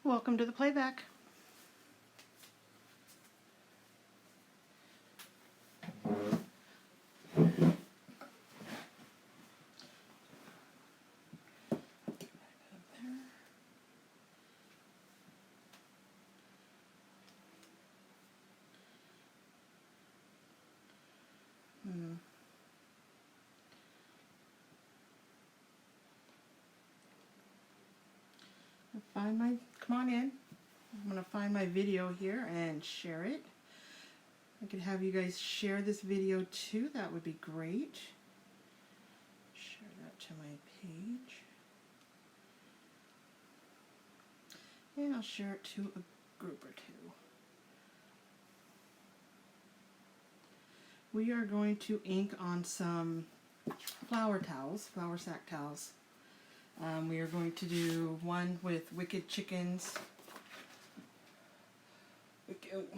Welcome to the playback. Come on in. I'm going to find my video here and share it. I could have you guys share this video too. That would be great. Share that to my page. And I'll share it to a group or two. We are going to ink on some flour towels, flour sack towels. We are going to do one with Wicked Chickens.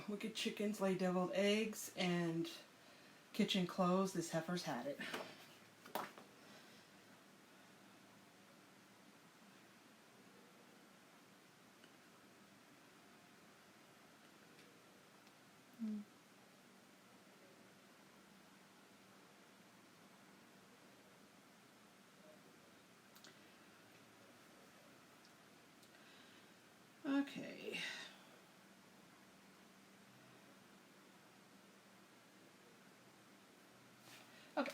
Wicked Chickens Lay Deviled Eggs and Kitchen Clothes. This heifer's had it. Okay. Okay.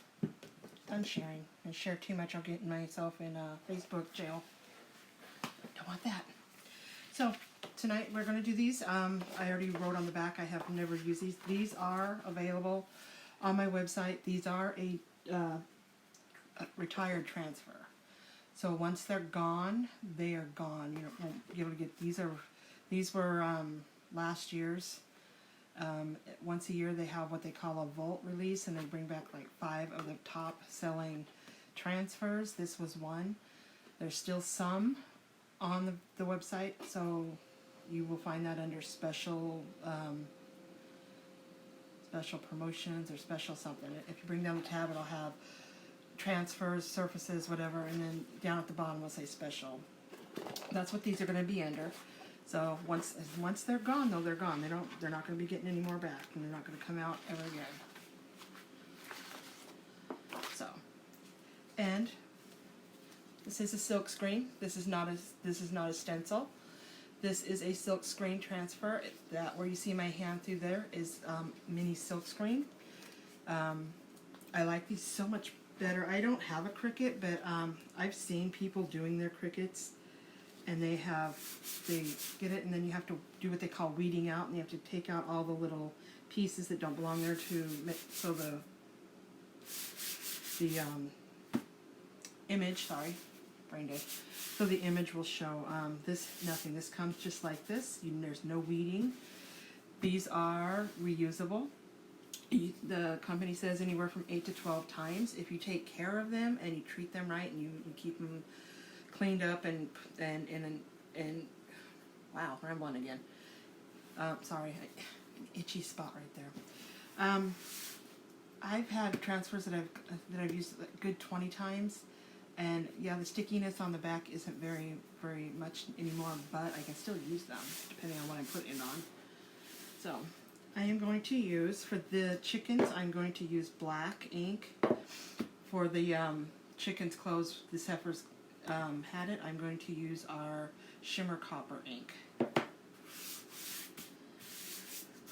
Done sharing. I share too much, I'll get myself in Facebook jail. Don't want that. So tonight we're going to do these. I already wrote on the back. I have never used these. These are available on my website. These are a retired transfer. So once they're gone, they are gone. You won't be able to get these. These were last year's. Once a year they have what they call a vault release, and they bring back like 5 of the top selling transfers. This was one. There's still some on the website, so you will find that under special special promotions or special something. If you bring down the tab, it'll have transfers, surfaces, whatever, and then down at the bottom will say special. That's what these are going to be under. So once they're gone, though, they're gone. They're not going to be getting any more back, and they're not going to come out ever again. So, and this is a silk screen. This is not a stencil. This is a silk screen transfer. That where you see my hand through there is mini silk screen. I like these so much better. I don't have a Cricut, but I've seen people doing their Cricuts, and they get it, and then you have to do what they call weeding out, and you have to take out all the little pieces that don't belong there so the image, sorry, brain dead. So the image will show nothing. This comes just like this. There's no weeding. These are reusable. The company says anywhere from 8 to 12 times. If you take care of them and you treat them right, and you keep them cleaned up and wow, rambling again. Sorry, itchy spot right there. I've had transfers that I've used a good 20 times, and yeah, the stickiness on the back isn't very much anymore, but I can still use them depending on what I'm putting it on. So I am going to use, for the chickens, I'm going to use black ink. For the chickens' clothes, this heifer's had it, I'm going to use our shimmer copper ink.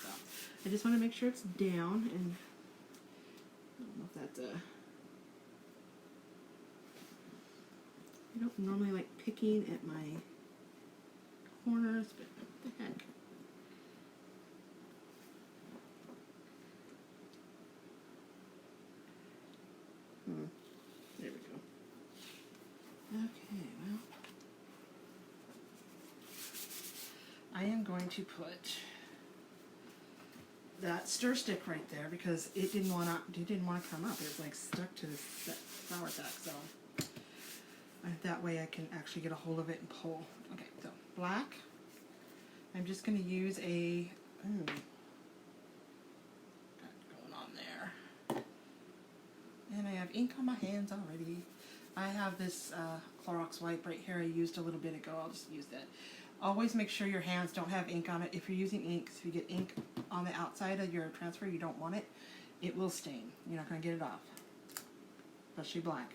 So, I just want to make sure it's down, and I don't know if that's I don't normally like picking at my corners, but what the heck. There we go. Okay, well, I am going to put that stir stick right there because it didn't want to come up. It was like stuck to the flour sack, so that way I can actually get a hold of it and pull. Okay, so black. I'm just going to use a got going on there, and I have ink on my hands already. I have this Clorox wipe right here I used a little bit ago. I'll just use that. Always make sure your hands don't have ink on it. If you're using ink, if you get ink on the outside of your transfer, you don't want it, it will stain. You're not going to get it off, especially black.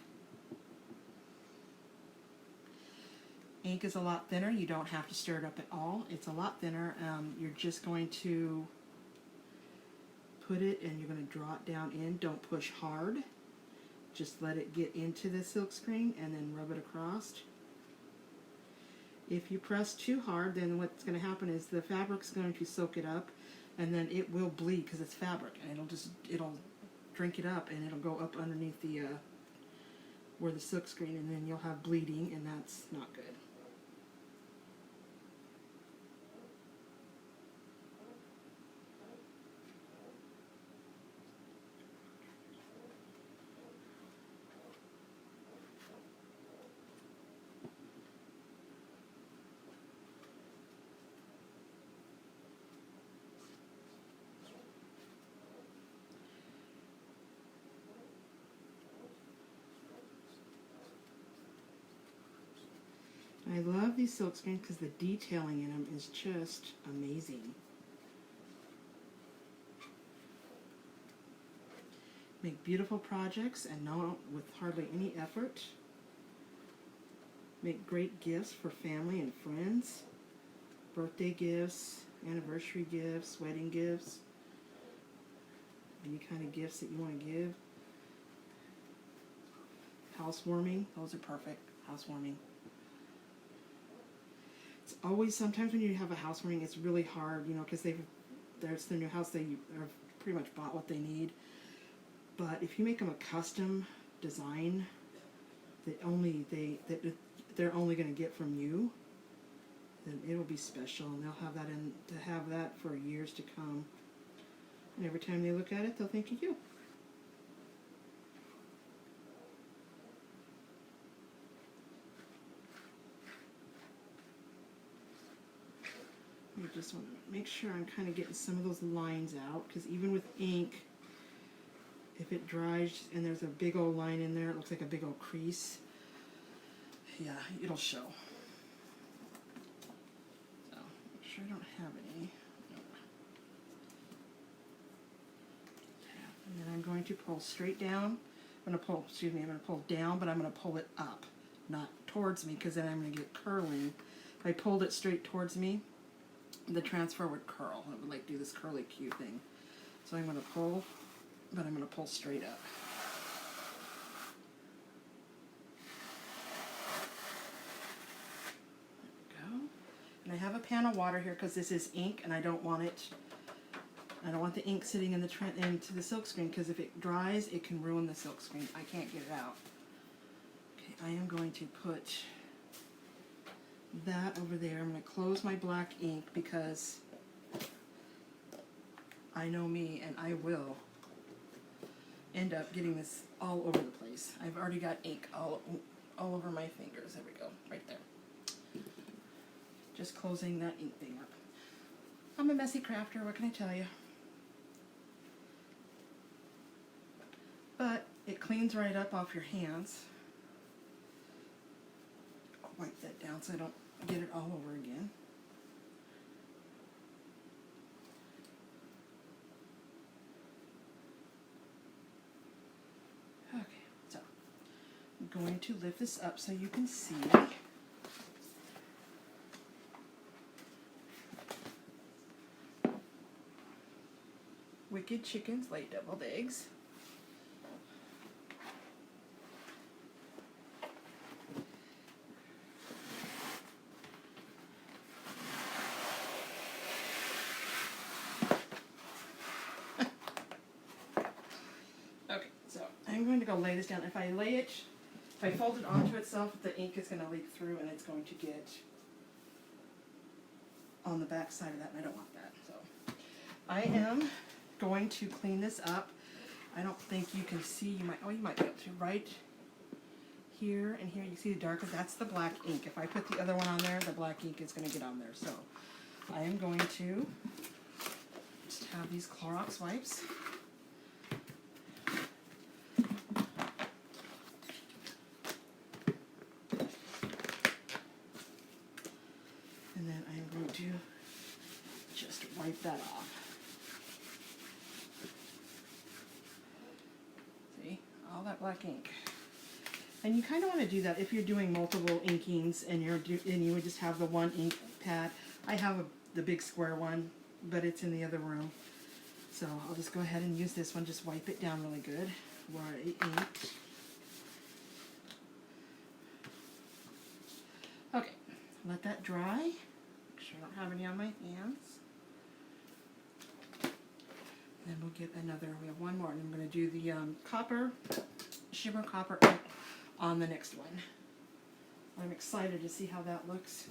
Ink is a lot thinner. You don't have to stir it up at all. It's a lot thinner. You're just going to put it and you're going to draw it down in. Don't push hard. Just let it get into the silkscreen and then rub it across. If you press too hard, then what's going to happen is the fabric's going to soak it up, and then it will bleed because it's fabric, and it'll drink it up, and it'll go up underneath the where the silkscreen, and then you'll have bleeding, and that's not good. I love these silkscreens because the detailing in them is just amazing. Make beautiful projects and not with hardly any effort. Make great gifts for family and friends. Birthday gifts, anniversary gifts, wedding gifts. Any kind of gifts that you want to give. Housewarming, those are perfect. Housewarming. It's always, sometimes when you have a housewarming, it's really hard, you know, because there's their new house, they have pretty much bought what they need. But if you make them a custom design that they're only going to get from you, then it'll be special, and they'll have that for years to come. And every time they look at it, they'll think of you. I just want to make sure I'm kind of getting some of those lines out, because even with ink, if it dries and there's a big old line in there, it looks like a big old crease. Yeah, it'll show. So, make sure I don't have any. And then I'm going to pull straight down. I'm going to pull down, but I'm going to pull it up, not towards me, because then I'm going to get curling. If I pulled it straight towards me, the transfer would curl. It would like do this curly Q thing. So I'm going to pull, but I'm going to pull straight up. There we go. And I have a pan of water here because this is ink, and I don't want the ink sitting in into the silkscreen, because if it dries, it can ruin the silkscreen. I can't get it out. Okay, I am going to put that over there. I'm going to close my black ink because I know me, and I will end up getting this all over the place. I've already got ink all over my fingers. There we go, right there. Just closing that ink thing up. I'm a messy crafter, what can I tell you? But it cleans right up off your hands. I'll wipe that down so I don't get it all over again. Okay, so I'm going to lift this up so you can see. Wicked chickens lay deviled eggs. Okay, so I'm going to go lay this down. If I fold it onto itself, the ink is going to leak through and it's going to get on the back side of that, and I don't want that. So I am going to clean this up. I don't think you can see, you might be able to, right here and here, you see the darker, that's the black ink. If I put the other one on there, the black ink is going to get on there. So I am going to just have these Clorox wipes. And then I'm going to just wipe that off. See, all that black ink. And you kind of want to do that if you're doing multiple inkings and you would just have the one ink pad. I have the big square one, but it's in the other room. So I'll just go ahead and use this one. Just wipe it down really good where I inked. Okay, let that dry. Make sure I don't have any on my hands. Then we'll get another. We have one more, and I'm going to do the shimmer copper on the next one. I'm excited to see how that looks.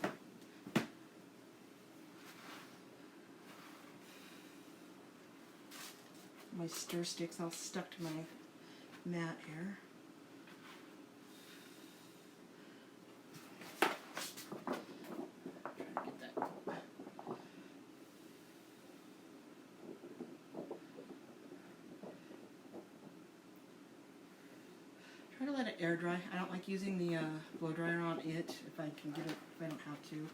My stir stick's all stuck to my mat here. Trying to get that. Try to let it air dry. I don't like using the blow dryer on it if I can get it, if I don't have to.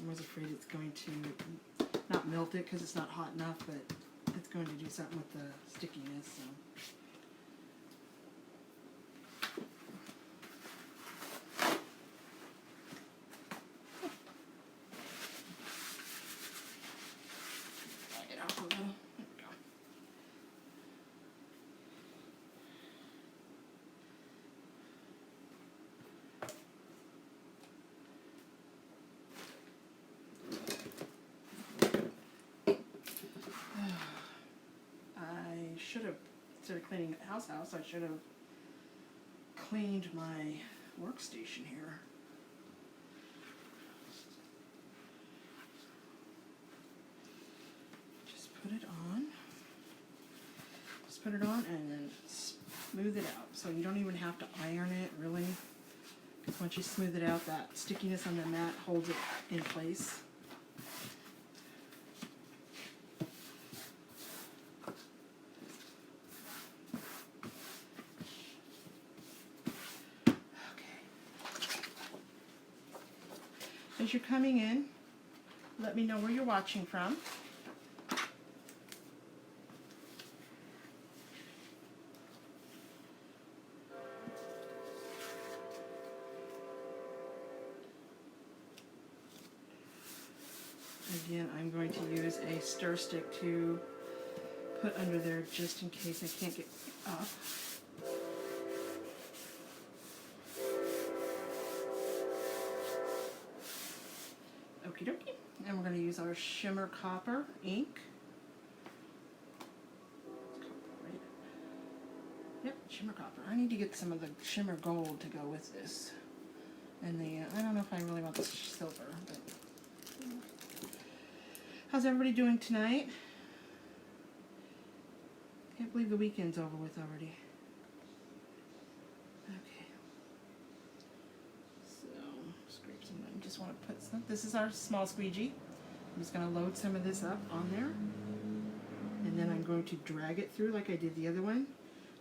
I was afraid it's going to not melt it because it's not hot enough, but it's going to do something with the stickiness. So. Get off a little. There we go. I should have, instead of cleaning the house, I should have cleaned my workstation here. Just put it on. Just put it on and then smooth it out. So you don't even have to iron it, really. Because once you smooth it out, that stickiness on the mat holds it in place. As you're coming in, let me know where you're watching from. Again, I'm going to use a stir stick to put under there just in case I can't get up. Okie dokie. And we're going to use our shimmer copper ink. Yep, shimmer copper. I need to get some of the shimmer gold to go with this. And the, I don't know if I really want the silver, but. How's everybody doing tonight? Can't believe the weekend's over with already. Okay. So, scrape some. I just want to put some. This is our small squeegee. I'm just going to load some of this up on there. And then I'm going to drag it through like I did the other one.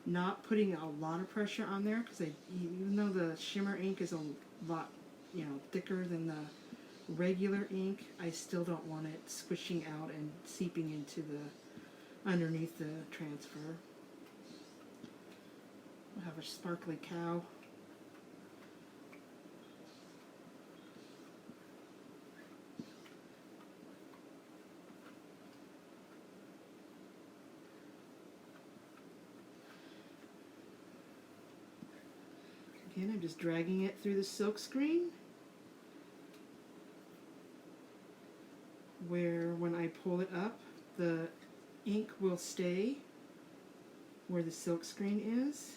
Not putting a lot of pressure on there because even though the shimmer ink is a lot, thicker than the regular ink, I still don't want it squishing out and seeping into the underneath the transfer. We'll have a sparkly cow. Again, I'm just dragging it through the silk screen, where when I pull it up, the ink will stay where the silk screen is.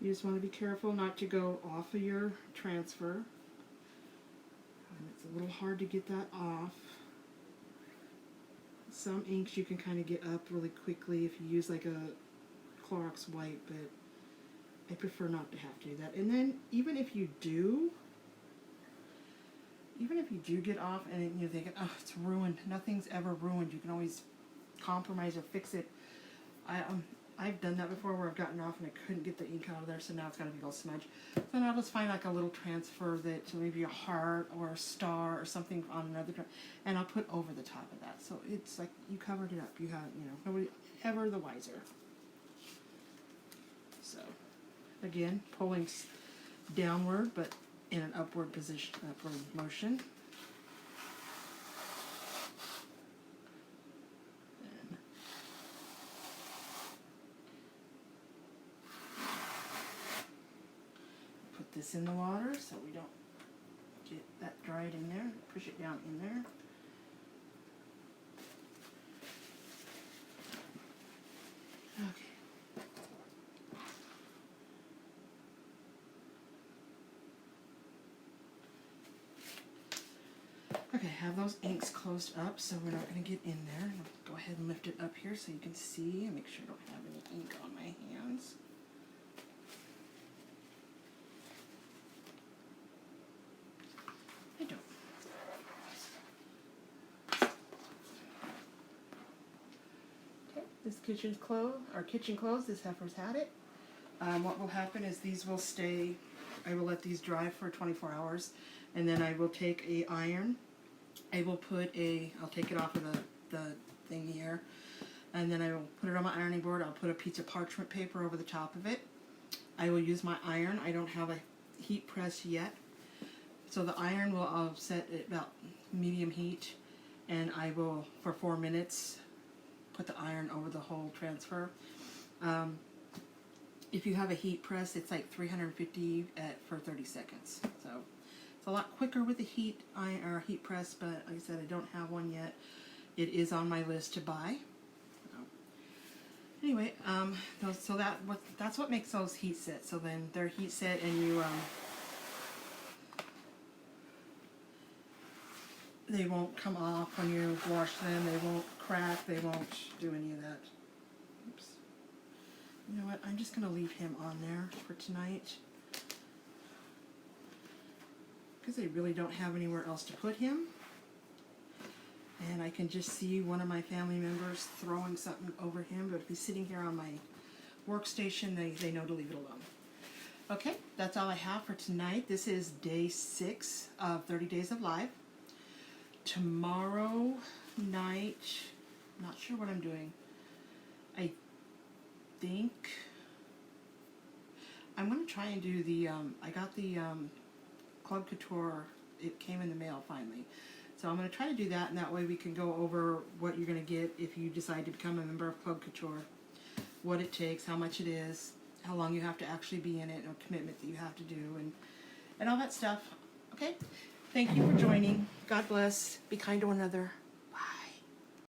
You just want to be careful not to go off of your transfer. It's a little hard to get that off. Some inks you can kind of get up really quickly if you use like a Clorox wipe, but I prefer not to have to do that. And then even if you do get off and you're thinking, oh, it's ruined, nothing's ever ruined, you can always compromise or fix it. I've done that before where I've gotten off and I couldn't get the ink out of there, so now it's got a big old smudge. So then I'll just find like a little transfer that maybe a heart or a star or something on another, and I'll put over the top of that. So it's like you covered it up. You have, nobody ever the wiser. So again, pulling downward, but in an upward position, upward motion. This in the water so we don't get that dried in there. Push it down in there. Okay. Okay, have those inks closed up so we're not going to get in there. I'll go ahead and lift it up here so you can see and make sure I don't have any ink on my hands. This kitchen's closed, our kitchen closed, this heifer's had it. What will happen is these will stay, I will let these dry for 24 hours, and then I will take a iron, I'll take it off of the thing here, and then I will put it on my ironing board. I'll put a piece of parchment paper over the top of it. I will use my iron. I don't have a heat press yet, so the iron I'll set at about medium heat, and I will, for 4 minutes, put the iron over the whole transfer. If you have a heat press, it's like 350 for 30 seconds. So it's a lot quicker with the heat press, but like I said, I don't have one yet. It is on my list to buy. Anyway, so that's what makes those heat set. So then they're heat set, and you they won't come off when you wash them. They won't crack. They won't do any of that. Oops. You know what? I'm just going to leave him on there for tonight because I really don't have anywhere else to put him. And I can just see one of my family members throwing something over him, but if he's sitting here on my workstation, they know to leave it alone. Okay, that's all I have for tonight. This is day 6 of 30 Days of Life. Tomorrow night, I'm not sure what I'm doing. I think I'm going to try and do the, I got the Club Couture, it came in the mail finally. So I'm going to try to do that, and that way we can go over what you're going to get if you decide to become a member of Club Couture, what it takes, how much it is, how long you have to actually be in it, and a commitment that you have to do, and all that stuff. Okay? Thank you for joining. God bless. Be kind to one another.